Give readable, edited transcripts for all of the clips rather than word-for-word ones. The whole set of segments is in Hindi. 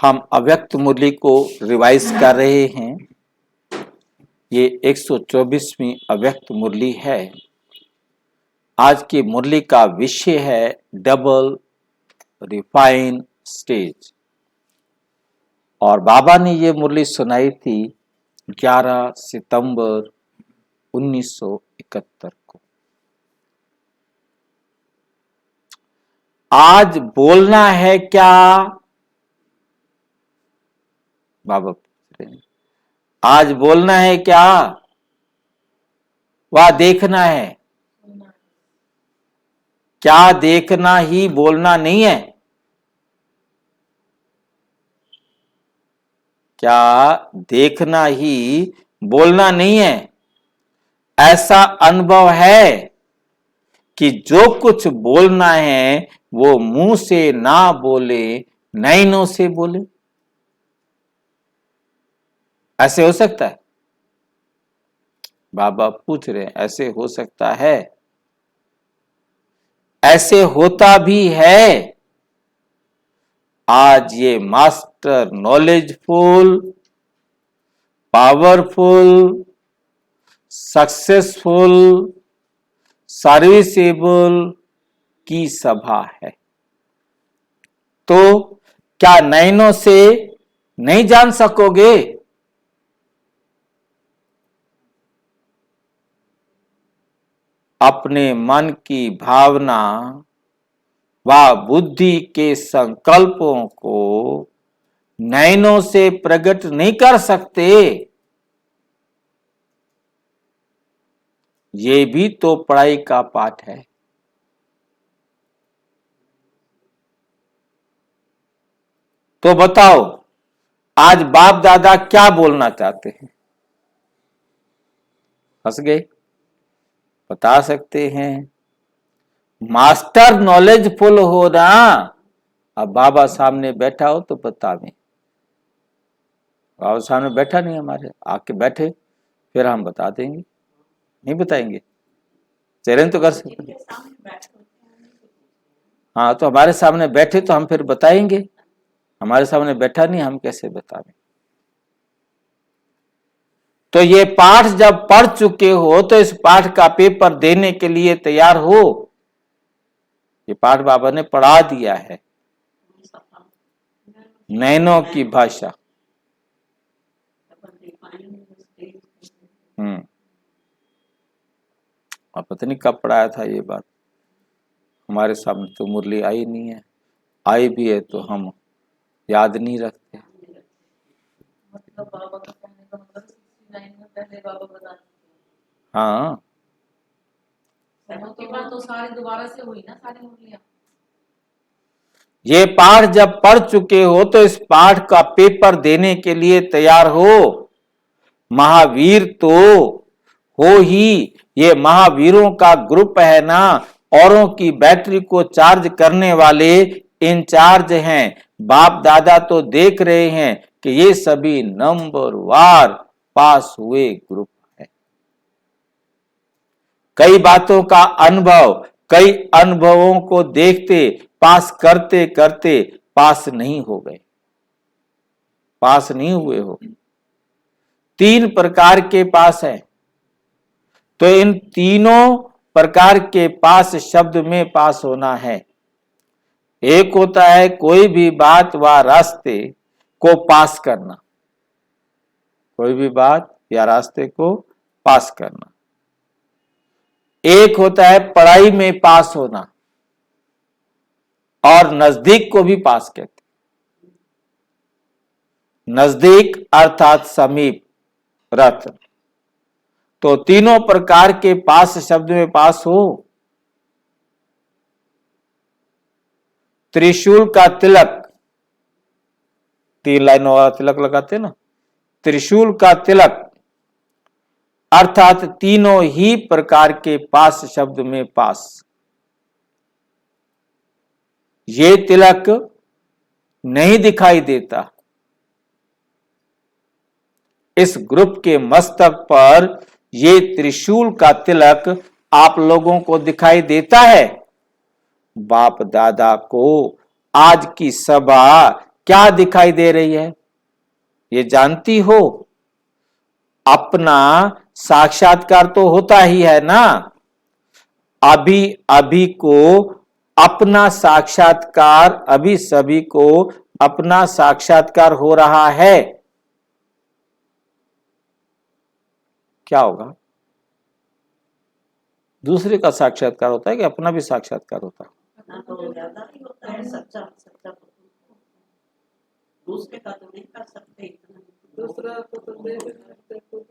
हम अव्यक्त मुरली को रिवाइज कर रहे हैं। ये 124वीं अव्यक्त मुरली है। आज की मुरली का विषय है डबल रिफाइन स्टेज। और बाबा ने ये मुरली सुनाई थी 11 सितंबर 1971 को। आज बोलना है क्या? बाबा पूछ रहे हैं, आज बोलना है क्या? वह देखना है। क्या देखना ही बोलना नहीं है? क्या देखना ही बोलना नहीं है? ऐसा अनुभव है कि जो कुछ बोलना है वो मुंह से ना बोले, नैनों से बोले। ऐसे हो सकता है? बाबा पूछ रहे हैं, ऐसे हो सकता है? ऐसे होता भी है। आज ये master knowledgeful, powerful, successful, serviceable की सभा है। तो क्या नैनों से नहीं जान सकोगे? अपने मन की भावना व बुद्धि के संकल्पों को नैनों से प्रकट नहीं कर सकते। ये भी तो पढ़ाई का पाठ है। तो बताओ, आज बाप दादा क्या बोलना चाहते हैं? हंस गए? बता सकते हैं। मास्टर नॉलेजफुल हो ना। अब बाबा सामने बैठा हो तो बता दें। बाबा सामने बैठा नहीं, हमारे आके बैठे फिर हम बता देंगे। नहीं बताएंगे? चैलेंज तो कर सकते। हाँ, तो हमारे सामने बैठे तो हम फिर बताएंगे। हमारे सामने बैठा नहीं, हम कैसे बता दें? तो ये पाठ जब पढ़ चुके हो तो इस पाठ का पेपर देने के लिए तैयार हो। ये पाठ बाबा ने पढ़ा दिया है, नैनों की भाषा। अब पता नहीं कब पढ़ाया था ये बात। हमारे सामने तो मुरली आई नहीं है, आई भी है तो हम याद नहीं रखते। मतलब बाबा का कहने का मतलब 69 में पहले बाबा बता देते। हाँ, तो सारी दोबारा से हुई ना सारी मुरलियां। ये पाठ जब पढ़ चुके हो तो इस पाठ का पेपर देने के लिए तैयार हो। महावीर तो हो ही। ये महावीरों का ग्रुप है ना, औरों की बैटरी को चार्ज करने वाले इंचार्ज हैं। बाप दादा तो देख रहे हैं कि ये सभी नंबर वार पास हुए ग्रुप है। कई बातों का अनुभव, कई अनुभवों को देखते पास करते करते पास नहीं हो गए, पास नहीं हुए हो। 3 प्रकार के पास है। तो इन तीनों प्रकार के पास शब्द में पास होना है। एक होता है कोई भी बात व रास्ते को पास करना, कोई भी बात या रास्ते को पास करना। एक होता है पढ़ाई में पास होना, और नजदीक को भी पास कहते। नजदीक अर्थात समीप, रत्न। तो तीनों प्रकार के पास शब्द में पास हो। त्रिशूल का तिलक, 3 लाइनों वाला तिलक लगाते ना, त्रिशूल का तिलक अर्थात तीनों ही प्रकार के पास शब्द में पास। ये तिलक नहीं दिखाई देता। इस ग्रुप के मस्तक पर ये त्रिशूल का तिलक आप लोगों को दिखाई देता है। बाप दादा को आज की सभा क्या दिखाई दे रही है, ये जानती हो? अपना साक्षात्कार तो होता ही है ना। अभी अभी को अपना साक्षात्कार, अभी सभी को अपना साक्षात्कार हो रहा है। क्या होगा? दूसरे का साक्षात्कार होता है कि अपना भी साक्षात्कार होता है? ना तो ज्यादा ही होता है, सच्चा सच्चा तो दूसरे का तो नहीं कर सकते इतना। दूसरा को तो दे सकते हैं।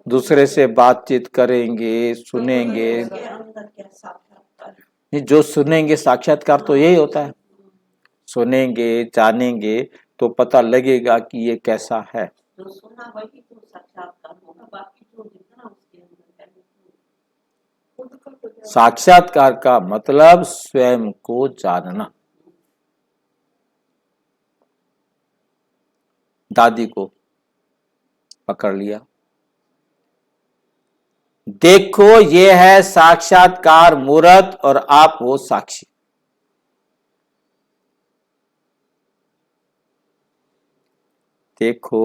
दूसरे से बातचीत करेंगे, सुनेंगे, उसके अंदर क्या साक्षात्कार नहीं, जो सुनेंगे साक्षात्कार तो यही होता है। सुनेंगे, जानेंगे तो पता लगेगा कि ये कैसा है। जो सुना वही तो साक्षात्कार होगा, बाकी जो जितना उसके अंदर है खुद का तो ज्यादा। साक्षात्कार का मतलब स्वयं को जानना। दादी को पकड़ लिया, देखो ये है साक्षात्कार मूर्त और आप हो साक्षी। देखो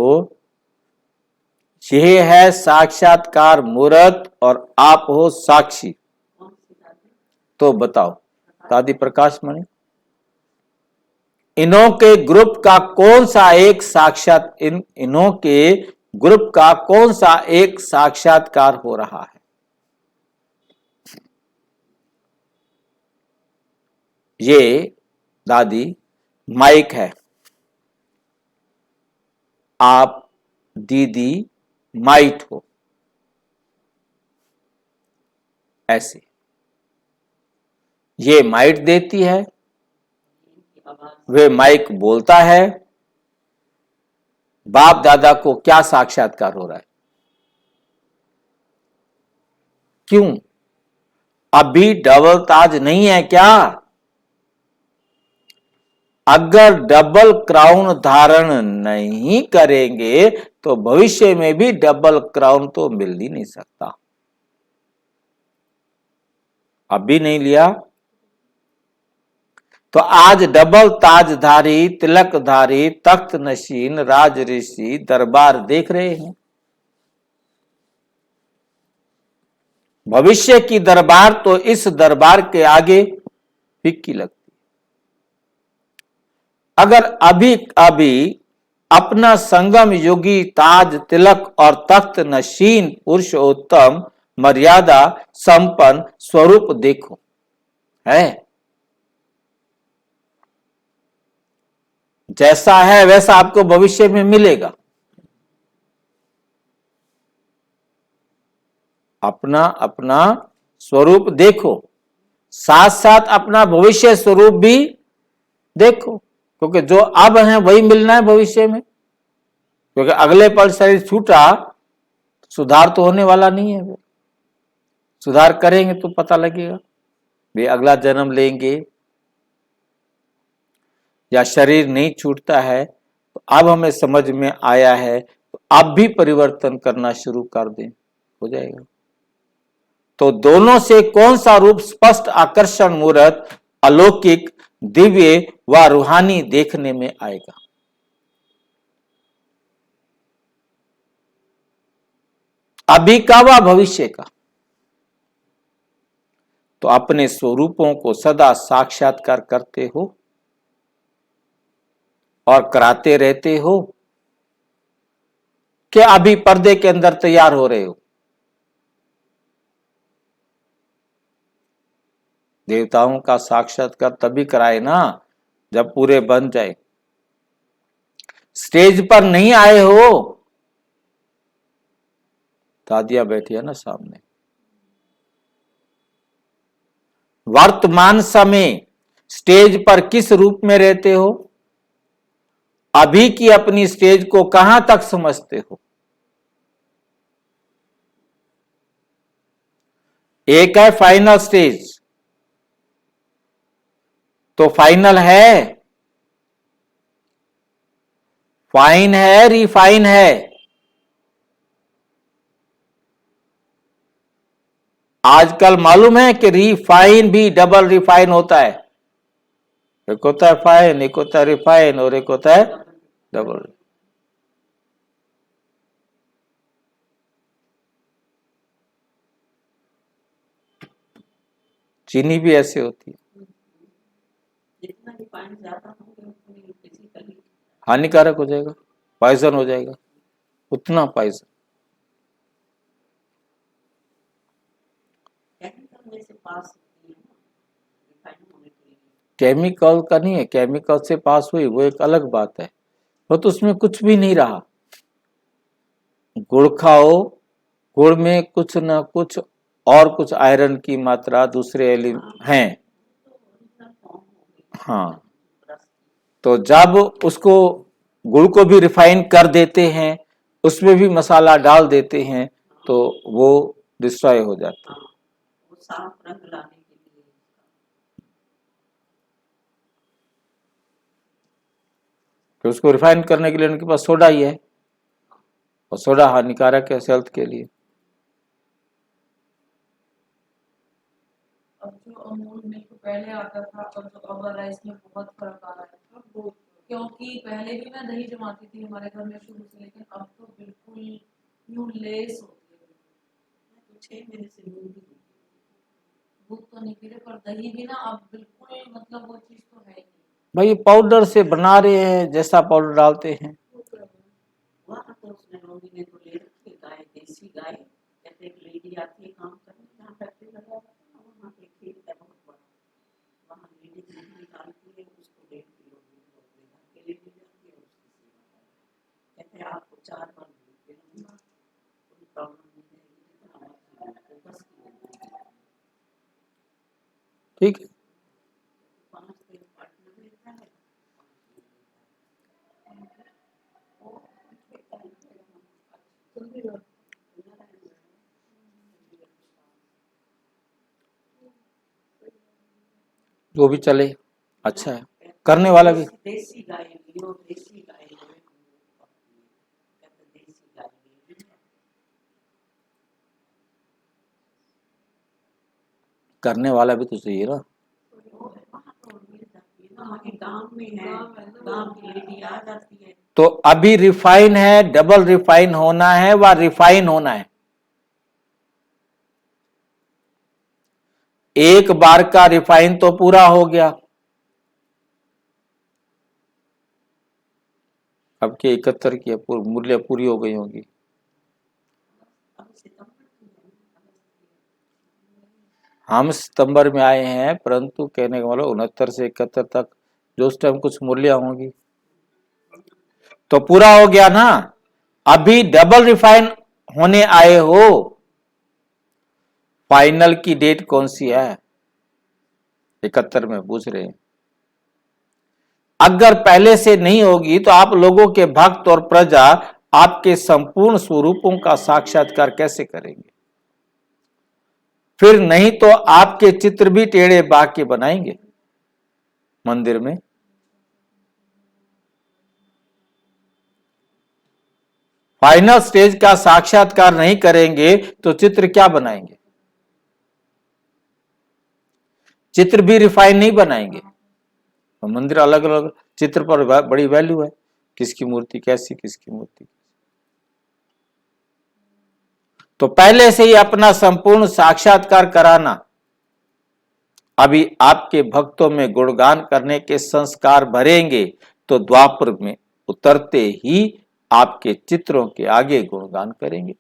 ये है साक्षात्कार मूर्त और आप हो साक्षी। कौन सी दादी? तो बताओ दादी प्रकाश मणि, इन्हों के ग्रुप का कौन सा एक साक्षात इन्हों के ग्रुप का कौन सा एक साक्षात्कार हो रहा है? ये दादी माइक है, आप दीदी माइट हो, ऐसे ये माइट देती है, इनकी आवाज वे माइक बोलता है। बाप दादा को क्या साक्षात्कार हो रहा है? क्यों? अभी डबल ताज नहीं है क्या? अगर डबल क्राउन धारण नहीं करेंगे तो भविष्य में भी डबल क्राउन तो मिल ही नहीं सकता। अभी नहीं लिया तो आज डबल ताजधारी, तिलकधारी, तख्त नशीन, राज ऋषि दरबार देख रहे हैं। भविष्य की दरबार तो इस दरबार के आगे फीकी लगती। अगर अभी अभी अपना संगम योगी, ताज, तिलक और तख्त नशीन पुरुषोत्तम मर्यादा संपन्न स्वरूप देखो, है जैसा है वैसा आपको भविष्य में मिलेगा। अपना अपना स्वरूप देखो, साथ साथ अपना भविष्य स्वरूप भी देखो, क्योंकि जो अब है वही मिलना है भविष्य में। क्योंकि अगले पल शरीर छूटा, सुधार तो होने वाला नहीं है। सुधार करेंगे तो पता लगेगा वे अगला जन्म लेंगे या शरीर नहीं छूटता है। तो अब हमें समझ में आया है तो अब भी परिवर्तन करना शुरू कर दें, हो जाएगा। तो दोनों से कौन सा रूप स्पष्ट आकर्षण मूर्त, अलौकिक, दिव्य व रूहानी देखने में आएगा? अभी का व भविष्य का? तो अपने स्वरूपों को सदा साक्षात्कार करते हो और कराते रहते हो कि अभी पर्दे के अंदर तैयार हो रहे हो? देवताओं का साक्षात्कार तभी कराए ना जब पूरे बन जाए। स्टेज पर नहीं आए हो, दादिया बैठी है ना सामने। वर्तमान समय स्टेज पर किस रूप में रहते हो? अभी की अपनी स्टेज को कहां तक समझते हो? एक है फाइनल स्टेज, तो फाइनल है, फाइन है, रिफाइन है। आजकल मालूम है कि रिफाइन भी डबल रिफाइन होता है। एक होता है फाइन, एक होता है रिफाइन और एक होता है डबल। चीनी भी ऐसे होती है, जितना रिफाइंड ज्यादा होंगे उतनी फिजिकली हानिकारक हो जाएगा, पॉइजन हो जाएगा, उतना पॉइजन। केमिकल में से पास होती है ना रिफाइंड होने के लिए। केमिकल का नहीं है, केमिकल से पास हुई वो एक अलग बात है, वो तो उसमें कुछ भी नहीं रहा। गुड़ खाओ, गुड़ में कुछ ना कुछ और कुछ आयरन की मात्रा दूसरे एलिमेंट हैं। तो ओरिजिनल फॉर्म हो गई हाँ, रस की। तो जब उसको गुड़ को भी रिफाइन कर देते हैं, उसमें भी मसाला डाल देते हैं, तो वो डिस्ट्रॉय हो जाता है। हाँ, वो साफ रंग लाने के लिए। तो उसको रिफाइन करने के लिए उनके पास सोडा ही है, और सोडा हानिकारक है हेल्थ के लिए। अब जो अमूल मिल्क पहले आता था और जो अब आ रहा है इसमें बहुत फर्क आ रहा है। वो क्योंकि पहले भी मैं दही जमाती थी हमारे घर में शुरू से, लेकिन अब तो बिल्कुल यूं लेस होती है। मैं तो 6 महीने से दूध ही दूध। दूध तो नहीं पी रहे, पर दही भी ना अब बिल्कुल मतलब वो चीज तो है ही नहीं। भाई ये पाउडर से बना रहे हैं, जैसा पाउडर डालते हैं। वहाँ तो उसने लोग ने तो ले रखी है गाय, देसी गाय। कहते एक लेडी आती है काम करने, जहाँ फैक्ट्री लगा रहता है ना, वहाँ पे खेत है बहुत बड़ा, वहाँ लेडी दूध निकालती है, उसको 1.5 किलो दूध वो अपने घर के लिए ले जाती है, उसकी सेवा करती है। कहते हैं आपको 4 बार दूध पिलाऊंगा, कोई प्रॉब्लम नहीं रहेगी, जितना मर्जी दूध दो, 10 किलो दूध पिलाऊंगा। ठीक है, 5 किलो पार्टनर लेता है, 5 किलो लेता है। वो लेता है ना, जो भी चले अच्छा है, करने वाला भी। देसी गाय लियो, देसी गाय लियो, कहते देसी गाय लियो। करने वाला भी तो चाहिए ना। वो है, वहाँ तो मिल जाती है ना, वहाँ के गांव में है, गांव की लेडी आ जाती है। तो अभी रिफाइन है, डबल रिफाइन होना है व रिफाइन होना है। एक बार का रिफाइन तो पूरा हो गया, अब के 71 की मूल्य पूरी हो गई होगी। अब सितंबर की है, हम सितंबर में आए हैं, परंतु कहने का मतलब 69 से 71 तक जो उस टाइम कुछ मूल्य होंगी तो पूरा हो गया ना। अभी डबल रिफाइन होने आए हो, फाइनल की डेट कौन सी है? 71 में पूछ रहे हैं। अगर पहले से नहीं होगी तो आप लोगों के भक्त और प्रजा आपके संपूर्ण स्वरूपों का साक्षात्कार कैसे करेंगे? फिर नहीं तो आपके चित्र भी टेढ़े बाग के बनाएंगे मंदिर में। फाइनल स्टेज का साक्षात्कार नहीं करेंगे तो चित्र क्या बनाएंगे? चित्र भी रिफाइन नहीं बनाएंगे। तो मंदिर अलग अलग चित्र पर बड़ी वैल्यू है, किसकी मूर्ति कैसी, किसकी मूर्ति। तो पहले से ही अपना संपूर्ण साक्षात्कार कराना। अभी आपके भक्तों में गुणगान करने के संस्कार भरेंगे तो द्वापर में उतरते ही आपके चित्रों के आगे गुणगान करेंगे।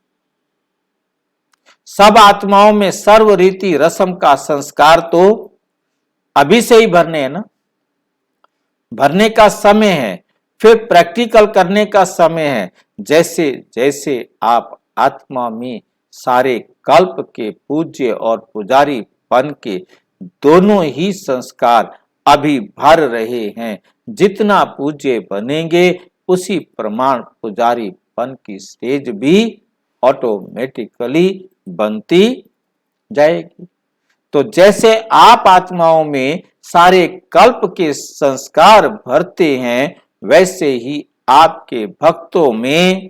सब आत्माओं में सर्व रीति रस्म का संस्कार तो अभी से ही भरने हैं ना, भरने का समय है, फिर प्रैक्टिकल करने का समय है। जैसे जैसे आप आत्मा में सारे कल्प के पूज्य और पुजारी बन के दोनों ही संस्कार अभी भर रहे हैं, जितना पूज्य बनेंगे उसी प्रमाण पुजारी बन की स्टेज भी ऑटोमेटिकली बनती जाएगी। तो जैसे आप आत्माओं में सारे कल्प के संस्कार भरते हैं, वैसे ही आपके भक्तों में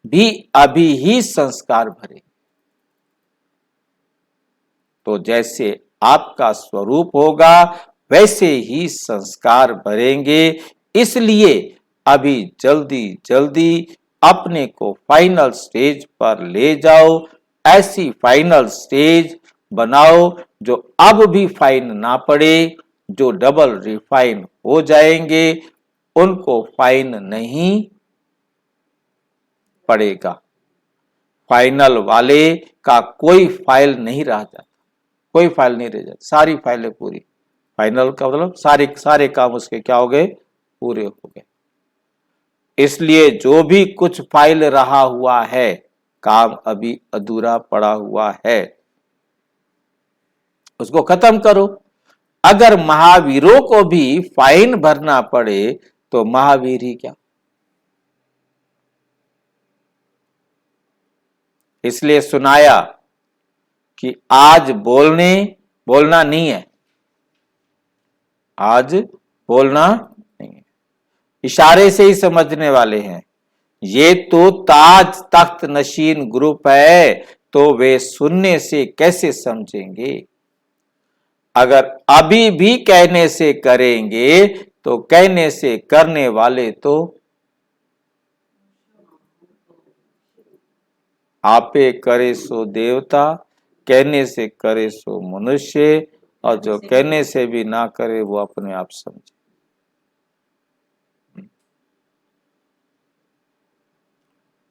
भी अभी ही संस्कार भरे। तो जैसे आपका स्वरूप होगा वैसे ही संस्कार भरेंगे। इसलिए अभी जल्दी जल्दी अपने को फाइनल स्टेज पर ले जाओ। ऐसी फाइनल स्टेज बनाओ जो अब भी फाइन ना पड़े। जो डबल रिफाइन हो जाएंगे उनको फाइन नहीं पड़ेगा। फाइनल वाले का कोई फाइल नहीं रह जाता, कोई फाइल नहीं रह जाती, सारी फाइलें पूरी। फाइनल का मतलब सारे सारे काम उसके क्या हो गए, पूरे हो गए। इसलिए जो भी कुछ फाइल रहा हुआ है, काम अभी अधूरा पड़ा हुआ है, उसको खत्म करो। अगर महावीरों को भी फाइन भरना पड़े तो महावीर ही क्या। इसलिए सुनाया कि आज बोलना नहीं है, आज बोलना नहीं है, इशारे से ही समझने वाले हैं। ये तो ताज तख्त नशीन ग्रुप है, तो वे सुनने से कैसे समझेंगे। अगर अभी भी कहने से करेंगे तो कहने से करने वाले तो आपे करे सो देवता, कहने से करे सो मनुष्य, और जो कहने से भी ना करे वो अपने आप समझे।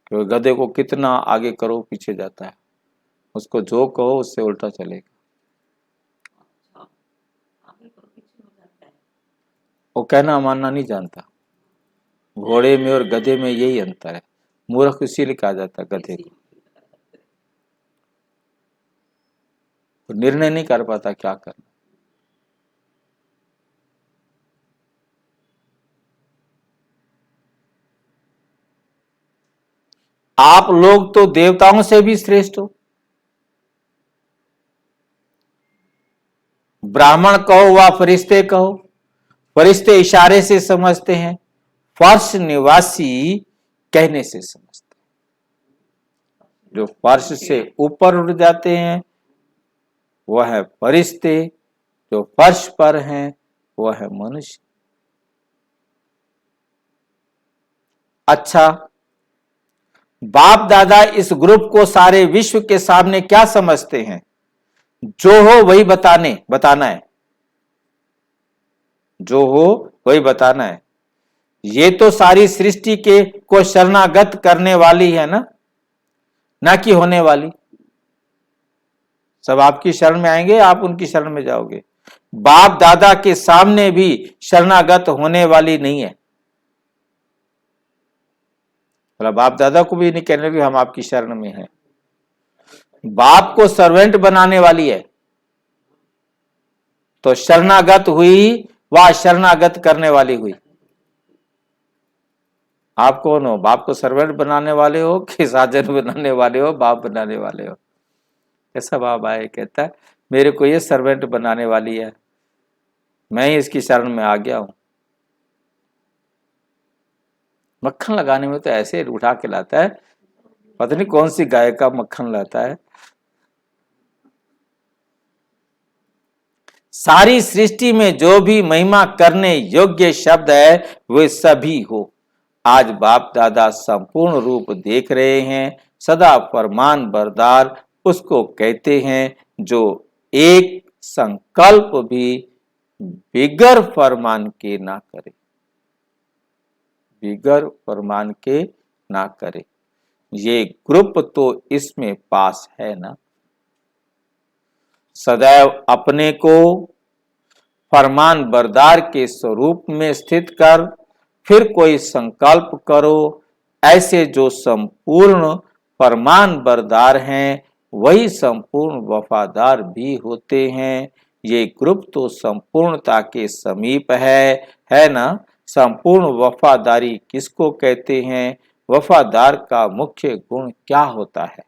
क्योंकि गधे को कितना आगे करो पीछे जाता है, उसको जो कहो उससे उल्टा चलेगा। वो कहना मानना नहीं जानता। घोड़े में और गधे में यही अंतर है। मूर्ख इसीलिए कहा जाता है गधे को, तो निर्णय नहीं कर पाता क्या करना। आप लोग तो देवताओं से भी श्रेष्ठ हो। ब्राह्मण कहो व फरिश्ते कहो, फरिश्ते इशारे से समझते हैं, फर्श निवासी कहने से समझते हैं। जो फर्श से ऊपर उड़ जाते हैं वह है फरिश्ते, जो फर्श पर हैं वह है मनुष्य। अच्छा, बाप दादा इस ग्रुप को सारे विश्व के सामने क्या समझते हैं। जो हो वही बताना है, जो हो वही बताना है। ये तो सारी सृष्टि के को शरणागत करने वाली है ना कि होने वाली। सब आपकी शरण में आएंगे, आप उनकी शरण में जाओगे। बाप दादा के सामने भी शरणागत होने वाली नहीं है। बाप दादा को भी नहीं कहने भी हम आपकी शरण में हैं। बाप को सर्वेंट बनाने वाली है, तो शरणागत हुई व शरणागत करने वाली हुई। आप कौन हो, बाप को सर्वेंट बनाने वाले हो कि साजन बनाने वाले हो, बाप बनाने वाले हो। ऐसा बाप आए कहता है मेरे को ये सर्वेंट बनाने वाली है, मैं ही इसकी शरण में आ गया हूं। मक्खन लगाने में तो ऐसे उठा के लाता है, पता नहीं कौन सी गाय का मक्खन लाता है। सारी सृष्टि में जो भी महिमा करने योग्य शब्द है वे सभी हो। आज बाप दादा संपूर्ण रूप देख रहे हैं। सदा फरमान बरदार उसको कहते हैं जो एक संकल्प भी बिगर फरमान के ना करे, बिगर फरमान के ना करे। ये ग्रुप तो इसमें पास है ना। सदैव अपने को फरमान बरदार के स्वरूप में स्थित कर फिर कोई संकल्प करो। ऐसे जो संपूर्ण फरमान बरदार हैं वही संपूर्ण वफादार भी होते हैं। ये ग्रुप तो संपूर्णता के समीप है ना। संपूर्ण वफादारी किसको कहते हैं। वफादार का मुख्य गुण क्या होता है।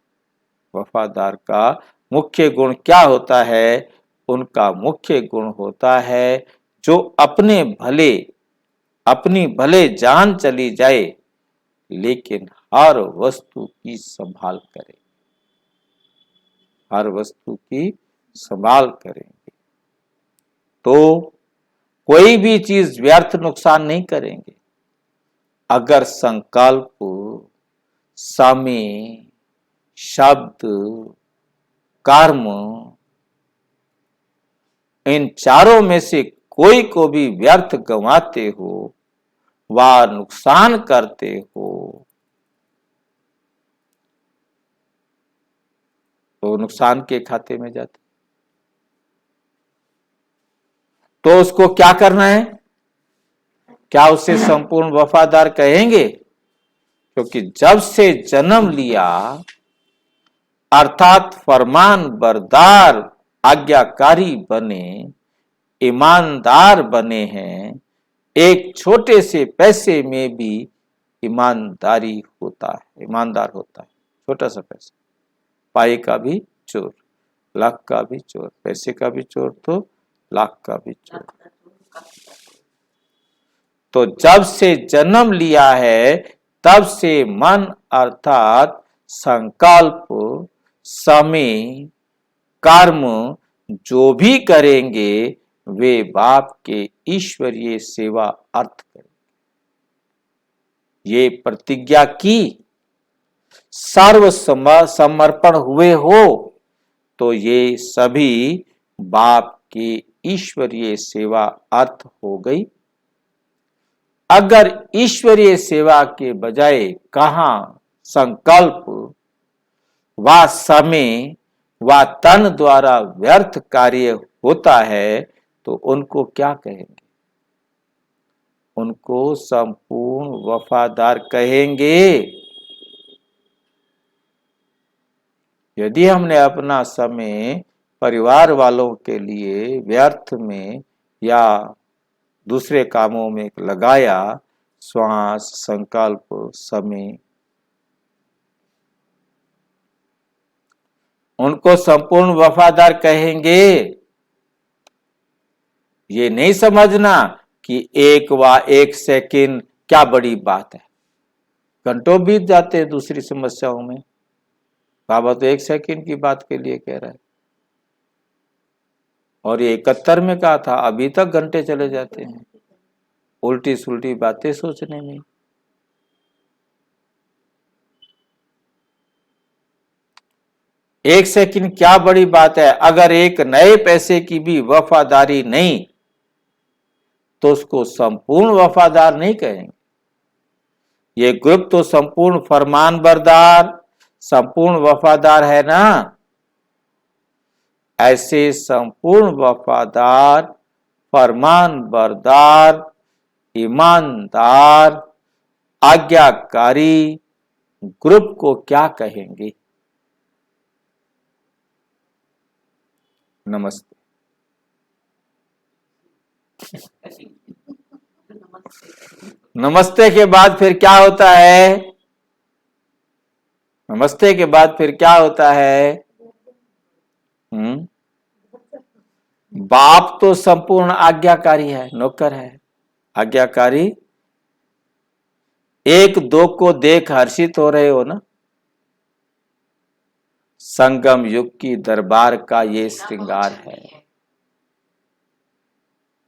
वफादार का मुख्य गुण क्या होता है। उनका मुख्य गुण होता है जो अपनी भले जान चली जाए लेकिन हर वस्तु की संभाल करे, हर वस्तु की संभाल करेंगे। तो कोई भी चीज व्यर्थ नुकसान नहीं करेंगे अगर संकल्प, समय, शब्द, कर्म, इन चारों में से कोई को भी व्यर्थ गंवाते हो व नुकसान करते हो तो नुकसान के खाते में जाते। तो उसको क्या करना है? क्या उसे संपूर्ण वफादार कहेंगे? क्योंकि जब से जन्म लिया अर्थात फरमान बरदार, आज्ञाकारी बने, ईमानदार बने हैं। एक छोटे से पैसे में भी ईमानदार होता है। छोटा सा पैसा, पाई का भी चोर, लाख का भी चोर, पैसे का भी चोर तो लाख का भी चोर। तो जब से जन्म लिया है तब से मन अर्थात संकल्प, समय, कर्म जो भी करेंगे वे बाप के ईश्वरीय सेवा अर्थ करेंगे। ये प्रतिज्ञा की, सर्व समर्पण हुए हो तो ये सभी बाप की ईश्वरीय सेवा अर्थ हो गई। अगर ईश्वरीय सेवा के बजाय कहां संकल्प व समय व तन द्वारा व्यर्थ कार्य होता है तो उनको क्या कहेंगे? उनको संपूर्ण वफादार कहेंगे। यदि हमने अपना समय परिवार वालों के लिए व्यर्थ में या दूसरे कामों में लगाया, श्वास, संकल्प, समय, उनको संपूर्ण वफादार कहेंगे। ये नहीं समझना कि एक सेकंड क्या बड़ी बात है, घंटों बीत जाते हैं दूसरी समस्याओं में। बाबा तो 1 सेकंड की बात के लिए कह रहा है और ये 71 में कहा था, अभी तक घंटे चले जाते हैं उल्टी सुल्टी बातें सोचने में। एक सेकंड क्या बड़ी बात है? अगर एक नए पैसे की भी वफादारी नहीं तो उसको संपूर्ण वफादार नहीं कहेंगे। ये ग्रुप तो संपूर्ण फरमान बरदार, संपूर्ण वफादार है ना। ऐसे संपूर्ण वफादार, फरमान बरदार, ईमानदार, आज्ञाकारी ग्रुप को क्या कहेंगे? नमस्ते। नमस्ते के बाद फिर क्या होता है? नमस्ते के बाद फिर क्या होता है? बाप तो संपूर्ण आज्ञाकारी है, नौकर है, आज्ञाकारी। 1-2 को देख हर्षित हो रहे हो ना। संगम युग की दरबार का ये श्रृंगार है।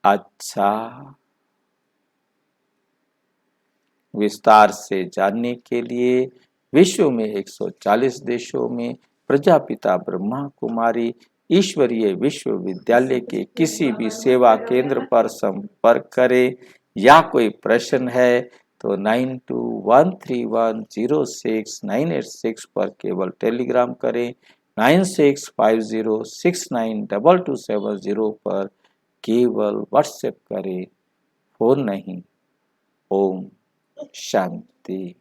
अच्छा, विस्तार से जानने के लिए विश्व में 140 देशों में प्रजापिता ब्रह्मा कुमारी ईश्वरीय विश्वविद्यालय के किसी भी सेवा केंद्र पर संपर्क करें या कोई प्रश्न है तो 9213106986 पर केवल टेलीग्राम करें। 9650692270 पर केवल व्हाट्सएप करें, फोन नहीं। ओम शांति।